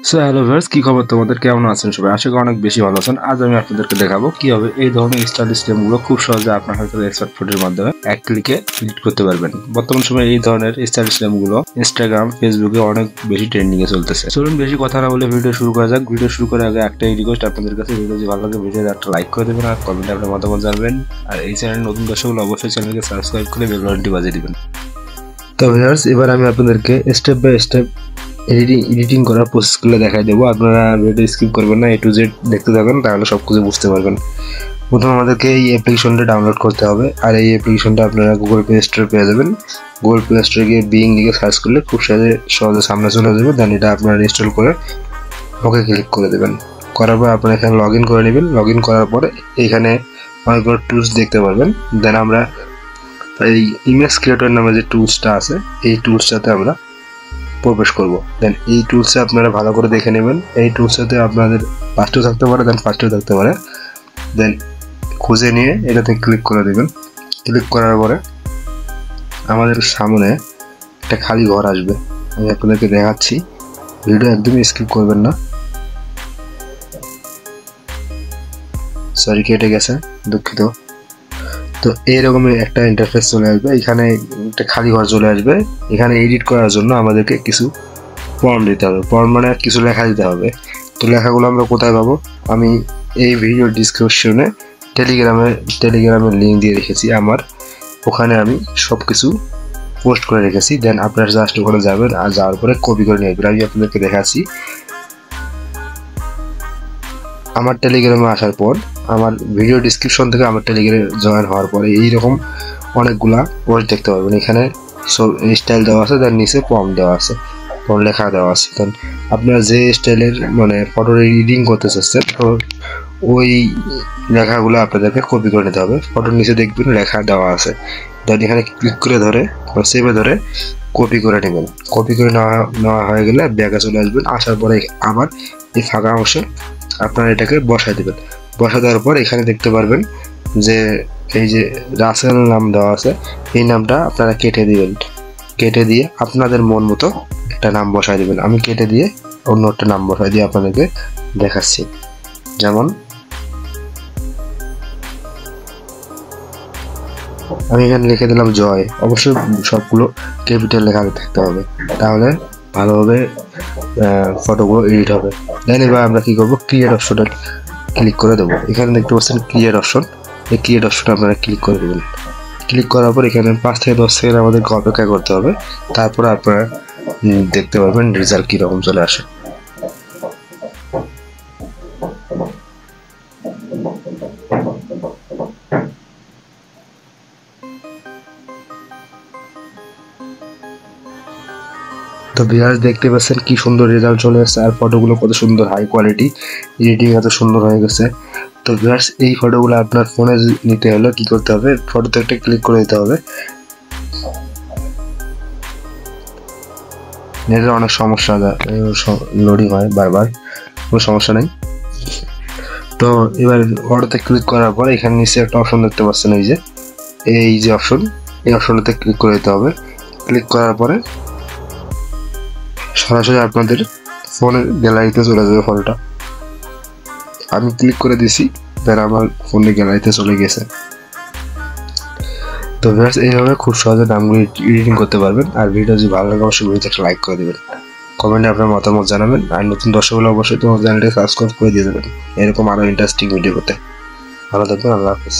So hello viewers, কি খবর তোমাদের? কেমন আছেন সবাই? আশা করি অনেক বেশি ভালো আছেন। আজ আমি আপনাদেরকে দেখাবো কিভাবে এই ধরনের স্টাইলিশ নেমগুলো খুব সহজে আপনার হয়তো এক্সপার্ট ফুডের মাধ্যমে এক ক্লিকে এডিট করতে পারবেন। বর্তমান সময়ে এই ধরনের স্টাইলিশ নেমগুলো ইনস্টাগ্রাম, ফেসবুকে অনেক বেশি ট্রেন্ডিং এ চলতেছে। চলুন বেশি কথা না বলে ভিডিও শুরু করা যাক। ভিডিও শুরু করার আগে একটাই রিকোয়েস্ট আপনাদের কাছে, ভিডিও যদি ভালো লাগে ভিডিওতে একটা লাইক করে দেবেন আর কমেন্টে আপনার মতামত জানাবেন। আর এই চ্যানেল নতুন দর্শক হলে অবশ্যই চ্যানেলকে সাবস্ক্রাইব করে বেল বাটনটি বাজিয়ে দিবেন। তো ভিউয়ার্স, এবার আমি আপনাদেরকে স্টেপ বাই স্টেপ এডিটিং করার প্রসেসগুলো দেখাই দেবো। আপনারা ভিডিও স্কিপ করবেন না, A to Z দেখতে থাকবেন, তাহলে সব কিছু বুঝতে পারবেন। প্রথমে আমাদেরকে এই অ্যাপ্লিকেশনটা ডাউনলোড করতে হবে। আর এই অ্যাপ্লিকেশনটা আপনারা গুগল প্লে স্টোরে পেয়ে যাবেন। গুগল প্লে স্টোরে গিয়ে বিং লিখে সার্চ করলে খুব সহজে সামনে চলে যাবে। দেন এটা আপনারা ইনস্টল করে ওকে ক্লিক করে দেবেন। করার পর আপনারা এখানে লগ ইন করে নেবেন। লগ ইন করার পরে এখানে অনেকগুলো টুলস দেখতে পারবেন। দেন আমরা এই ইমেজ ক্রিয়েটর নামে যে টুলসটা আছে, এই টুলসটাতে আমরা প্রবেশ করব। দেন এই টুলসে আপনারা ভালো করে দেখে নেবেন। এই টুলসটাতে আপনাদের ফার্স্টেও থাকতে পারে, দেন ফার্স্টেও থাকতে পারে। দেন খুঁজে নিয়ে এটাতে ক্লিক করে দেবেন। ক্লিক করার পরে আমাদের সামনে একটা খালি ঘর আসবে। আমি আপনাদেরকে দেখাচ্ছি, ভিডিও একদমই স্কিপ করবেন না। সরি, কেটে গেছে, দুঃখিত। তো এইরকমই একটা ইন্টারফেস চলে আসবে। এখানে একটা খালি ঘর চলে আসবে। এখানে এডিট করার জন্য আমাদেরকে কিছু ফর্ম দিতে হবে। ফর্ম মানে কিছু লেখা দিতে হবে। তো লেখাগুলো আমরা কোথায় পাবো? আমি এই ভিডিও ডিসক্রিপশনে টেলিগ্রামের লিঙ্ক দিয়ে রেখেছি আমার। ওখানে আমি সব কিছু পোস্ট করে রেখেছি। দেন আপনারা জাস্ট ওখানে যাবেন, আর যাওয়ার পরে কপি করে নিয়ে আসবেন। আমি আপনাদেরকে দেখাচ্ছি। আমার টেলিগ্রামে আসার পর, আমার ভিডিও ডিসক্রিপশন থেকে আমার টেলিগ্রামে জয়েন হওয়ার পরে এইরকম অনেকগুলা পোস্ট দেখতে পারবেন। এখানে সব স্টাইল দেওয়া আছে, তার নিচে ফর্ম দেওয়া আছে, ফর্ম লেখা দেওয়া আছে। দেন আপনারা যে স্টাইলের মানে ফটো এডিটিং করতে চাচ্ছেন, তো ওই লেখাগুলো আপনাদেরকে কপি করে নিতে হবে। ফটোর নিচে দেখবেন লেখা দেওয়া আছে। দেন এখানে ক্লিক করে ধরে সেভে ধরে কপি করে নেবেন। কপি করে নেওয়া হয়ে গেলে ব্যাগে চলে আসবেন। আসার পরে আবার এই ফাঁকা অংশে আপনারা এটাকে বসায় দেবেন। বসা দেওয়ার পর এখানে দেখতে পারবেন যে এই যে রাসেল নাম দেওয়া আছে, এই নামটা আপনারা কেটে দিবেন। কেটে দিয়ে আপনাদের মন মতো একটা নাম বসায় দেবেন। আমি কেটে দিয়ে অন্য একটা নাম বসায় দিয়ে আপনাদেরকে দেখাচ্ছি। যেমন আমি এখানে লিখে দিলাম জয়। অবশ্যই সবগুলো ক্যাপিটাল লেখা থাকতে হবে, তাহলে ভালোভাবে ফটোগুলো এডিট হবে। দেন এবার আমরা কি করবো, ক্রিয়েট অপশনটা ক্লিক করে দেবো। এখানে দেখতে পাচ্ছেন ক্রিয়েট অপশন। এই ক্রিয়েট অপশনটা আপনারা ক্লিক করে দেবেন। ক্লিক করার পর এখানে 5 থেকে 10 সেকেন্ড আমাদেরকে অপেক্ষা করতে হবে। তারপরে আপনারা দেখতে পারবেন রেজাল্ট কীরকম চলে আসে। তো ভিউয়ার্স, দেখতে পাচ্ছেন কি সুন্দর রেজাল্ট চলে আসছে, আর ফটোগুলো কত সুন্দর, হাই কোয়ালিটি, এডিটিং এত সুন্দর হয়ে গেছে। তো ভিউয়ার্স, এই ফটোগুলো আপনার ফোনে নিতে হলে কি করতে হবে, ফটোতে একটা ক্লিক করে দিতে হবে। নেটের অনেক সমস্যা, লোডিং হয় বারবার, কোনো সমস্যা নেই। তো এবার ফটোতে ক্লিক করার পর এখানে নিচে একটা অপশন দেখতে পাচ্ছেন, এই যে অপশন, এই অপশনটাতে ক্লিক করে দিতে হবে। ক্লিক করার পরে সরাসরি আপনাদের ফোনের গ্যালারিতে চলে যাবে ফটোটা। আমি ক্লিক করে দিছি, দেন আমার ফোনের গ্যালারিতে চলে গেছে। তো ভিউয়ার্স, এইভাবে খুব সহজে নামগুলো এডিটিং করতে পারবেন। আর ভিডিও যদি ভালো লাগে অবশ্যই ভিডিওতে একটা লাইক করে দেবেন, কমেন্টে আপনার মতামত জানাবেন। আর নতুন দর্শক হলে অবশ্যই তোমার চ্যানেলটি সাবস্ক্রাইব করে দিয়ে দেবেন এরকম আরও ইন্টারেস্টিং ভিডিও করতে। ভালো থাকবেন, আল্লাহ হাফেজ।